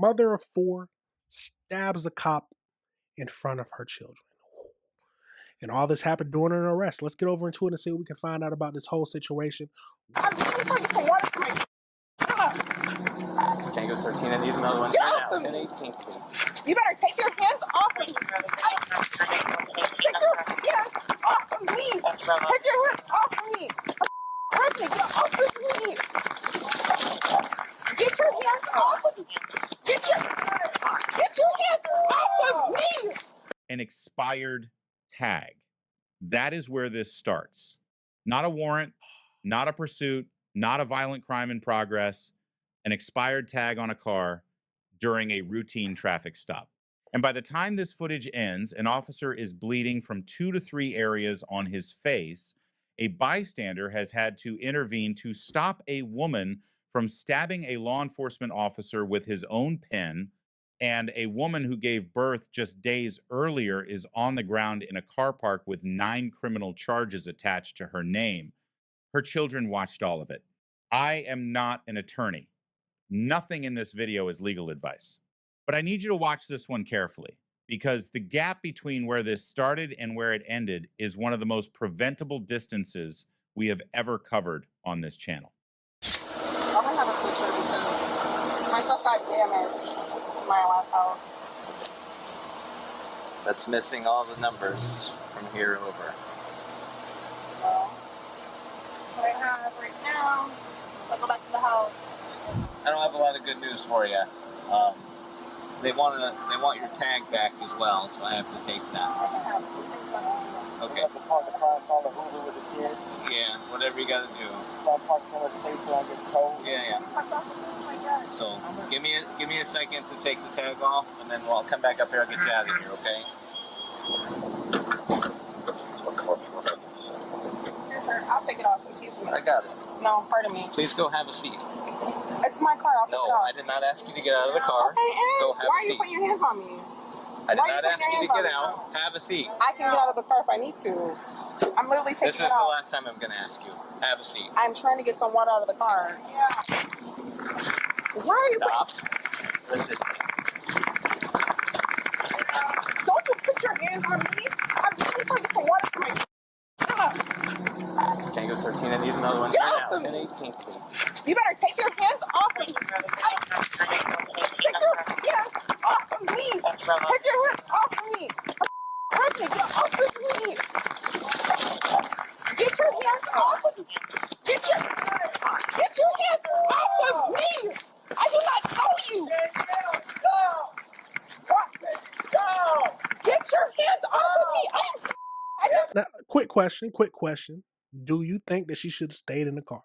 mother of four stabs a cop in front of her children. And all this happened during an arrest. Let's get over into it and see what we can find out about this whole situation. Tango 13, I need another one. Get off of me. 10-18, please. You better take your hands off of me. Take your hands off of me. Take your hands off of me. Get off of me. Get your hands off of me. Get your hands off of me. An expired tag. That is where this starts. Not a warrant, not a pursuit, not a violent crime in progress, an expired tag on a car during a routine traffic stop. And by the time this footage ends, an officer is bleeding from 2 to 3 areas on his face. A bystander has had to intervene to stop a woman from stabbing a law enforcement officer with his own pen. And a woman who gave birth just days earlier is on the ground in a car park with 9 criminal charges attached to her name. Her children watched all of it. I am not an attorney. Nothing in this video is legal advice. But I need you to watch this one carefully, because the gap between where this started and where it ended is one of the most preventable distances we have ever covered on this channel. I'm gonna have a picture because my stuff got damaged in my last house. That's missing all the numbers from here over. So, that's what I have right now. So I'll go back to the house. I don't have a lot of good news for you. They want your tag back as well, so I have to take that. Okay. You have to call the car, call the Uber with the kids. Yeah, whatever you gotta do. I'll park somewhere safe so I get towed. Yeah. So give me a second to take the tag off, and then I'll come back up here. I'll get you out of here. Okay. Yes, sir. I'll take it off. Excuse me. I got it. No, pardon me. Please go have a seat. It's my car. I'll take it No, off. I did not ask you to get out of the car. Okay, and Go have why a are you seat. putting your hands on me? I did Why are you not ask putting you your to hands get on out. Have a seat. I can get out of the car if I need to. I'm literally taking This is it the out. last time I'm going to ask you. Have a seat. I'm trying to get some water out of the car. Why are you Stop. Listen. Don't you put your hands on me. I'm just trying to get some water from my Tango 13, I need another one. Get off of me. 10-18, please. You better take your hands off of me. Take your hands off of me. Take your hands off of me. Get off of me. Get your hands off of me. Get your hands off of me. I do not know you. Get your hands off of me. Now, quick question. Do you think that she should have stayed in the car?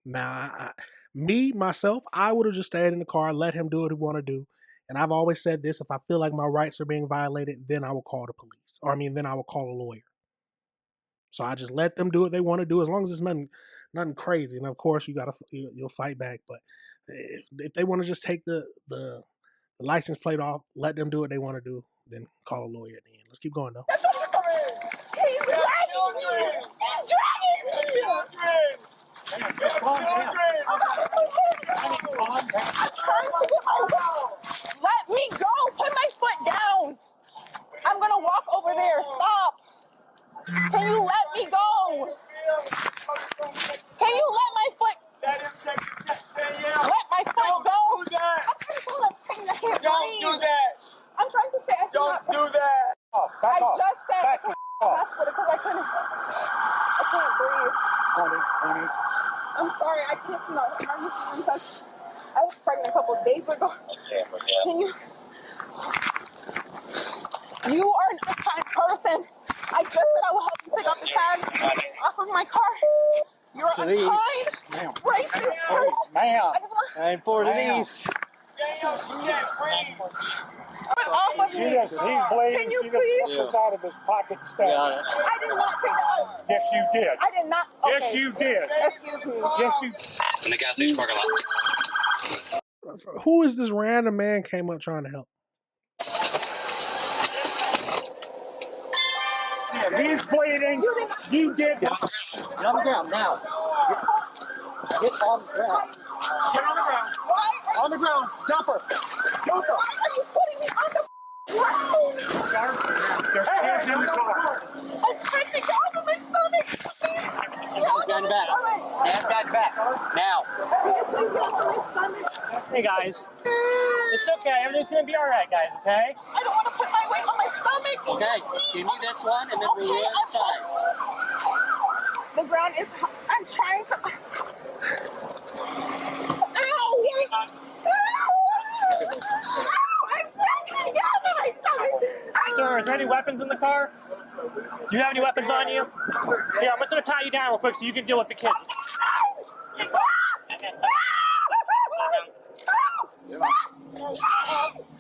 Now, myself, I would have just stayed in the car, let him do what he want to do. And I've always said this, if I feel like my rights are being violated, then I will call the police. Then I will call a lawyer. So I just let them do what they want to do, as long as it's nothing crazy. And of course, you'll fight back. But if they want to just take the license plate off, let them do what they want to do, then call a lawyer at the end. Let's keep going, though. He's dragging me. I'm trying to get my Let me go. Put my foot down. I'm going to walk over there. Stop. Can you let me go? Can you let my foot? Let my foot go. Don't do that. I'm trying to say I Don't do that. I just said I couldn't hospital because I can't breathe. Honey. I'm sorry, I can't know. I was pregnant a couple of days ago. Can you? You are an unkind person. I just said I will help you take off the tag off of my car. You're an unkind, racist person. Ma'am. I just want And for these. off of me. He's bleeding. Can you She please? just took this out of his pocket stuff. I did not take that out. Yes, you did. I did not. Okay. Yes, you did. Excuse me. Yes, you. In the gas station parking lot. Who is this random man came up trying to help? He's bleeding. You did. Get on the ground now. Get on the ground. Get on the ground. Why are On the ground. Dump her. Dump her. Why are you putting me on the ground? There's kids in the car. I'm trying to get off of my stomach. Please. Get off of my stomach. Hands back, back. Now. Please get off of my stomach. Hey guys, it's okay. Everything's gonna be all right, guys. Okay? I don't want to put my weight on my stomach. Okay, Please. give me this one and then bring Okay, it inside. The ground is. I'm trying to. Ow! I'm trying to get off of my stomach. Sir, is there any weapons in the car? Do you have any weapons on you? Yeah, I'm just gonna pat you down real quick so you can deal with the kids.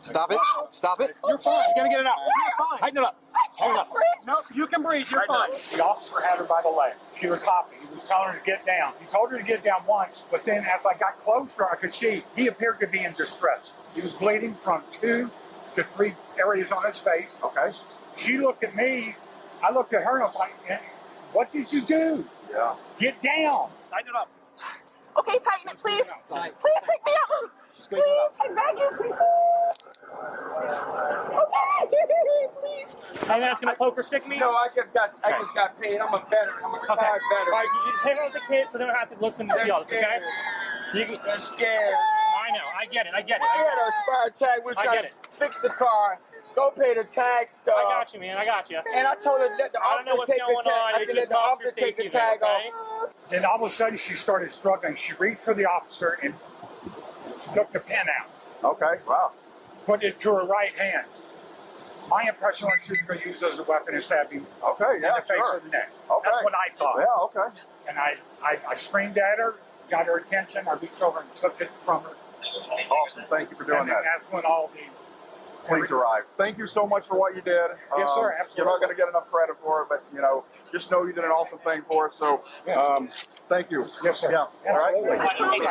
Stop it. Stop it. You're fine. You gotta get it out. You're fine. Tighten it up. Hold up. No, you can breathe. You're fine. The officer had her by the leg. She was hopping. He was telling her to get down. He told her to get down once, but then as I got closer, I could see he appeared to be in distress. He was bleeding from 2 to 3 areas on his face. Okay. She looked at me. I looked at her and I was like, what did you do? Yeah. Get down. Tighten it up. Okay, tighten it, please. Tight. Please take me out. Please, I'm begging, please. Okay, please. Hey, that's gonna poker stick me? No, I just got paid. I'm a veteran. I'm a Okay. retired All veteran. right, you take out the kids so they don't have to listen to all this, okay? They're scared. I know. I get it. We had an expired tag. We were I trying get to fix the car. Go pay the tag stuff. I got you, man. I got you. And I told her let the I don't know officer what's take going the tag. on. I You're said just let the off officer your take the safety there, tag okay? off. Then all of a sudden she started struggling. She reached for the officer and took the pen out. Okay, wow. Put it to her right hand. My impression was she was going to use it as a weapon and stab him in the face or the neck. Okay. That's what I thought. Yeah, okay. And I screamed at her, got her attention. I reached over and took it from her. Awesome. Thank you for doing And then that. that's when all the Police arrived. Thank you so much for what you did. Yes, sir. You're Absolutely. not going to get enough credit for it, but just know you did an awesome thing for us. So, thank you. Yes, sir. Yeah. All right. Absolutely.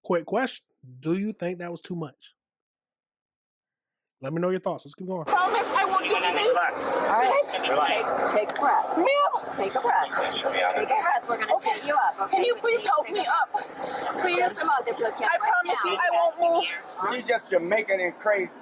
Quick question. Do you think that was too much? Let me know your thoughts. Let's keep going. Promise I won't do anything. Relax. All right, take a breath. Ma'am, Take a breath. Take a breath. We're gonna sit you up. Okay? can you please help me up? Please. Just a moment. Look, I promise you I won't move. She's just Jamaican and crazy.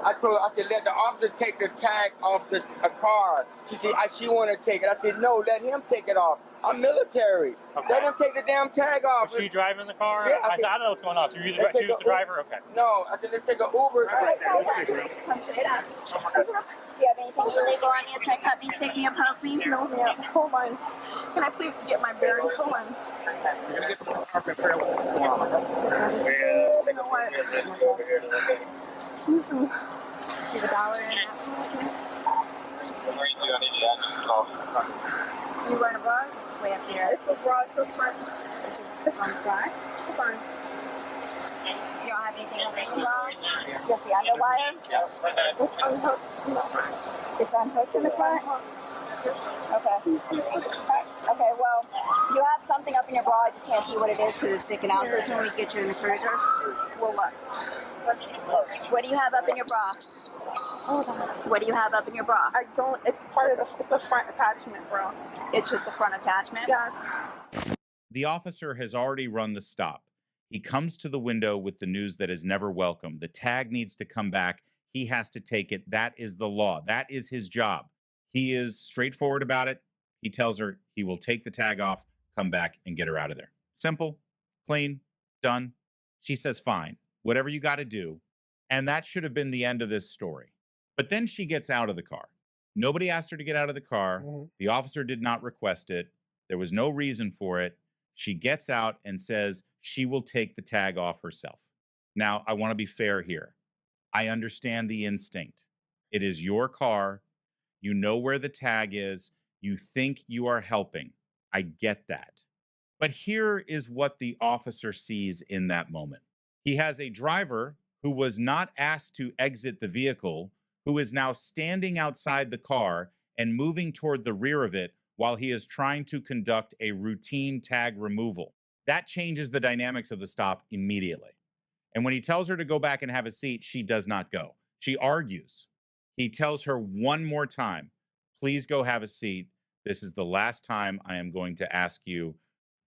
I told her, I said, let the officer take the tag off the car. She said, she want to take it. I said, no, let him take it off. I'm military. Okay. Let him take the damn tag off. Was she driving the car? Yeah, I don't know what's going on. So you're Let's take the a driver? Okay. No, I said, let's take an Uber. Come straight up. Do you have anything illegal on you? Try cut me, stick me, or poke me? No, ma'am. Hold on. Can I please get my bearings? Hold on. You're going to get the car fairly. You know what? Excuse me. There's $1 in that. You wearing a bra? Or is it just way up there? It's a bra. It's a front. It's on the front. It's on. You don't have anything over the bra? Just the underwire? It's unhooked. It's unhooked in the front? Okay. Okay, well, you have something up in your bra. I just can't see what it is because it's sticking out. So as soon as we get you in the cruiser, we'll look. What do you have up in your bra? Hold on. What do you have up in your bra? I don't. It's part of the. It's a front attachment, bro. It's just the front attachment? Yes. The officer has already run the stop. He comes to the window with the news that is never welcome. The tag needs to come back. He has to take it. That is the law. That is his job. He is straightforward about it. He tells her he will take the tag off, come back, and get her out of there. Simple, clean, done. She says, fine, whatever you got to do. And that should have been the end of this story. But then she gets out of the car. Nobody asked her to get out of the car. The officer did not request it. There was no reason for it. She gets out and says she will take the tag off herself. Now, I want to be fair here. I understand the instinct. It is your car. You know where the tag is. You think you are helping. I get that. But here is what the officer sees in that moment. He has a driver who was not asked to exit the vehicle, who is now standing outside the car and moving toward the rear of it while he is trying to conduct a routine tag removal. That changes the dynamics of the stop immediately. And when he tells her to go back and have a seat, she does not go. She argues. He tells her one more time, please go have a seat. This is the last time I am going to ask you.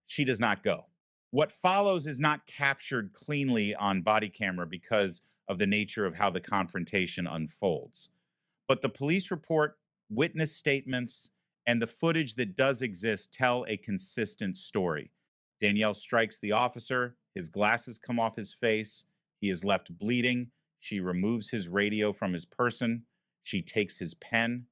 She does not go. What follows is not captured cleanly on body camera because of the nature of how the confrontation unfolds. But the police report, witness statements, and the footage that does exist tell a consistent story. Danielle strikes the officer, his glasses come off his face, he is left bleeding, she removes his radio from his person, she takes his pen,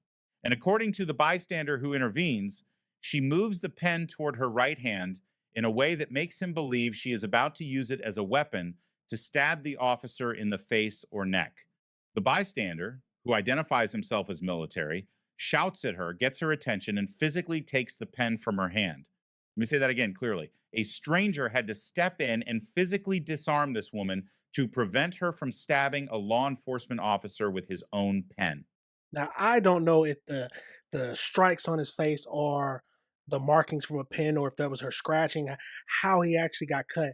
and according to the bystander who intervenes, she moves the pen toward her right hand in a way that makes him believe she is about to use it as a weapon to stab the officer in the face or neck. The bystander, who identifies himself as military, shouts at her, gets her attention, and physically takes the pen from her hand. Let me say that again clearly. A stranger had to step in and physically disarm this woman to prevent her from stabbing a law enforcement officer with his own pen. Now, I don't know if the strikes on his face are the markings from a pen or if that was her scratching, how he actually got cut.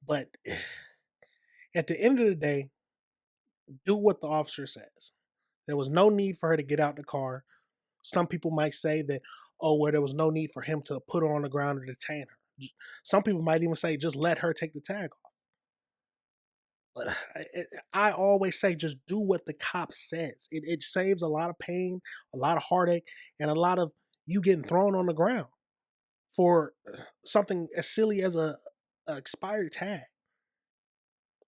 But at the end of the day, do what the officer says. There was no need for her to get out the car. Some people might say that, oh, well, there was no need for him to put her on the ground or detain her. Some people might even say, just let her take the tag off. But I always say, just do what the cop says. It saves a lot of pain, a lot of heartache, and a lot of you getting thrown on the ground for something as silly as a expired tag.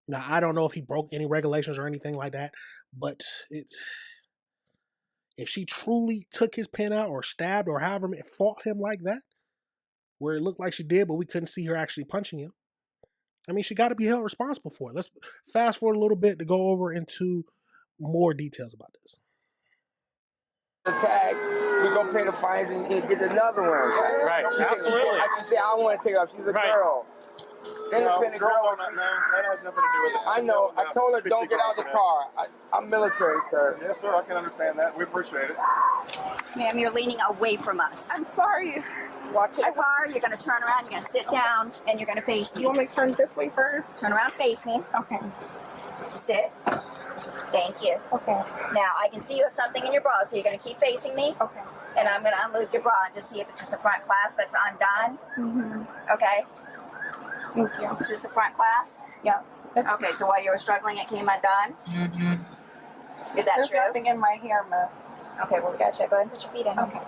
Now, I don't know if he broke any regulations or anything like that, but if she truly took his pen out or stabbed or however fought him like that, where it looked like she did, but we couldn't see her actually punching him, I mean, she got to be held responsible for it. Let's fast forward a little bit to go over into more details about this. The tag, we're going to pay the fines and get another one. Right, absolutely. She said, I don't want to take it off. She's a girl. Independent girl. That has nothing to do with it. I know. I told her, don't get out of the car. I'm military, sir. Yes, sir. I can understand that. We appreciate it. Ma'am, you're leaning away from us. I'm sorry. Walk to the car, you're going to turn around, you're going to sit down, and you're going to face me. You want me to turn this way first? Turn around, face me. Okay. Sit. Thank you. Okay. Now, I can see you have something in your bra, so you're going to keep facing me. Okay. And I'm going to unloop your bra and just see if it's just a front clasp that's undone. Mm-hmm. Okay? Thank you. It's just a front clasp? Yes. Okay, so while you were struggling, it came undone? Mm-hmm. Is that There's true? There's nothing in my hair, miss. Okay, well, we got to check. Go ahead and put your feet in. Okay.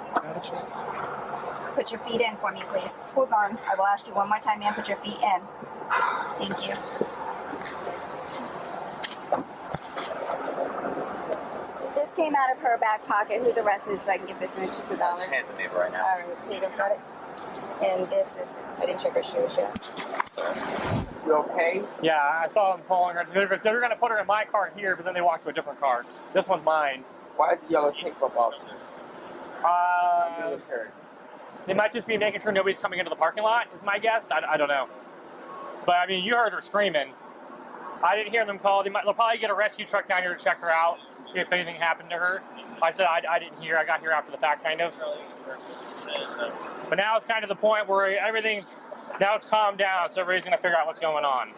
Put your feet in for me, please. Hold on. I will ask you one more time, ma'am. Put your feet in. Thank you. This came out of her back pocket. Who's arrested so I can give this to him? It's just $1. Just hand it to me right now. All right, here you go. Got it. And this is, I didn't check her shoes yet. Is she okay? Yeah, I saw them pulling her. They were going to put her in my car here, but then they walked to a different car. This one's mine. Why is the yellow tape up, officer? Military. They might just be making sure nobody's coming into the parking lot, is my guess. I don't know. But, I mean, you heard her screaming. I didn't hear them call. They'll probably get a rescue truck down here to check her out, see if anything happened to her. I said I didn't hear. I got here after the fact, kind of. But now it's kind of the point where now it's calmed down, so everybody's going to figure out what's going on.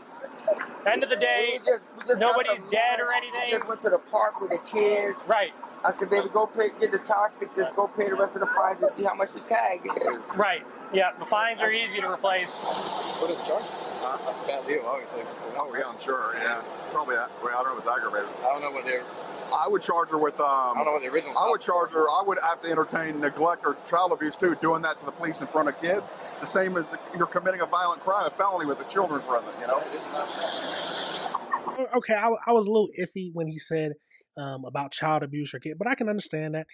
End of the day, we just nobody's dead or anything. We just went to the park with the kids. Right. I said, baby, go get the tire fixed. Just go pay the rest of the fines and see how much the tag is. Right. Yeah, the fines are easy to replace. What is the charge? That's a bad deal, obviously. Oh, yeah, I'm sure. Yeah. Probably that. Well, I don't know if it's aggravated. I don't know what they're. I would charge her with, I don't know what the original. I would charge her, I would have to entertain neglect or child abuse too, doing that to the police in front of kids. The same as you're committing a violent crime, a felony with the children present, you know? Okay, I was a little iffy when he said about child abuse or kid, but I can understand that.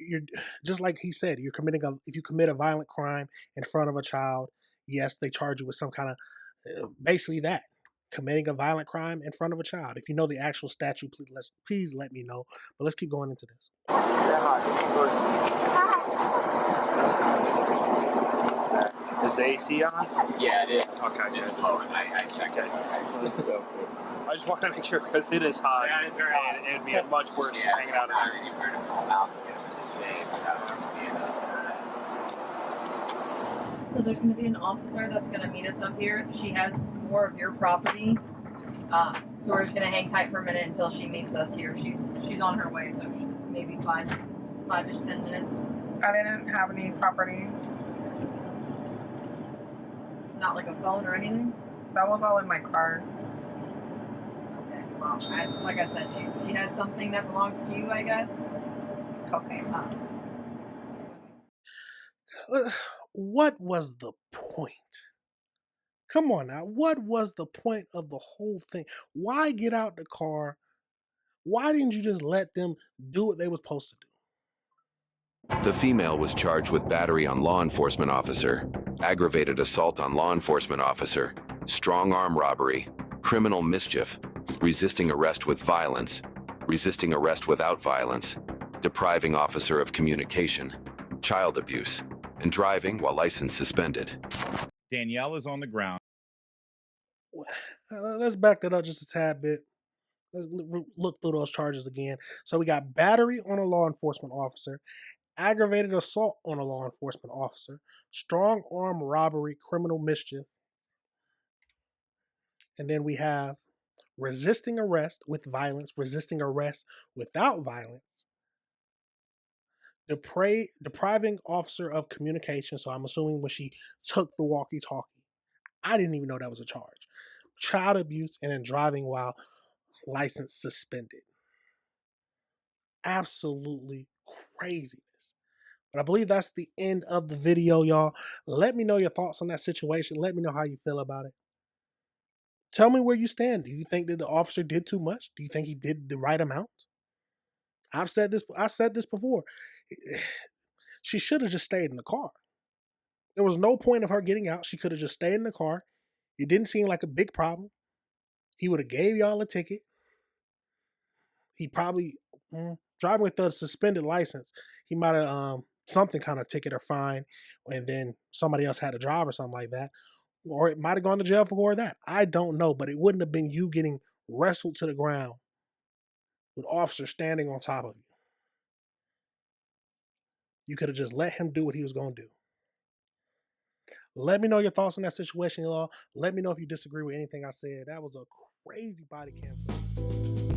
You're just like he said, if you commit a violent crime in front of a child, yes, they charge you with some kind of basically that. Committing a violent crime in front of a child. If you know the actual statute, please let me know. But let's keep going into this. Is the AC on? Yeah, it is. Okay. It's low. I checked it. I just want to make sure because it is hot. Yeah, it's very hot. And it would be much worse hanging out in there. If we were to pull out, it would just save. So there's going to be an officer that's going to meet us up here. She has more of your property. So we're just going to hang tight for a minute until she meets us here. She's on her way, so maybe 5-ish, 10 minutes. I didn't have any property. Not like a phone or anything? That was all in my car. Okay, well, like I said, she has something that belongs to you, I guess. Okay. What was the point? Come on now. What was the point of the whole thing? Why get out the car? Why didn't you just let them do what they were supposed to do? The female was charged with battery on law enforcement officer, aggravated assault on law enforcement officer, strong arm robbery, criminal mischief, resisting arrest with violence, resisting arrest without violence, depriving officer of communication, child abuse, and driving while license suspended. Danielle is on the ground. Let's back that up just a tad bit. Let's look through those charges again. So we got battery on a law enforcement officer, aggravated assault on a law enforcement officer, strong arm robbery, criminal mischief, and then we have resisting arrest with violence, resisting arrest without violence, depriving officer of communication. So I'm assuming when she took the walkie-talkie, I didn't even know that was a charge. Child abuse, and then driving while license suspended. Absolutely craziness. But I believe that's the end of the video, y'all. Let me know your thoughts on that situation. Let me know how you feel about it. Tell me where you stand. Do you think that the officer did too much? Do you think he did the right amount? I said this before. She should have just stayed in the car. There was no point of her getting out. She could have just stayed in the car. It didn't seem like a big problem. He would have gave y'all a ticket. He probably driving with the suspended license. He might have something kind of ticket or fine, and then somebody else had to drive or something like that, or it might have gone to jail for that. I don't know, but it wouldn't have been you getting wrestled to the ground with officers standing on top of you. You could have just let him do what he was going to do. Let me know your thoughts on that situation, y'all. Let me know if you disagree with anything I said. That was a crazy body cam.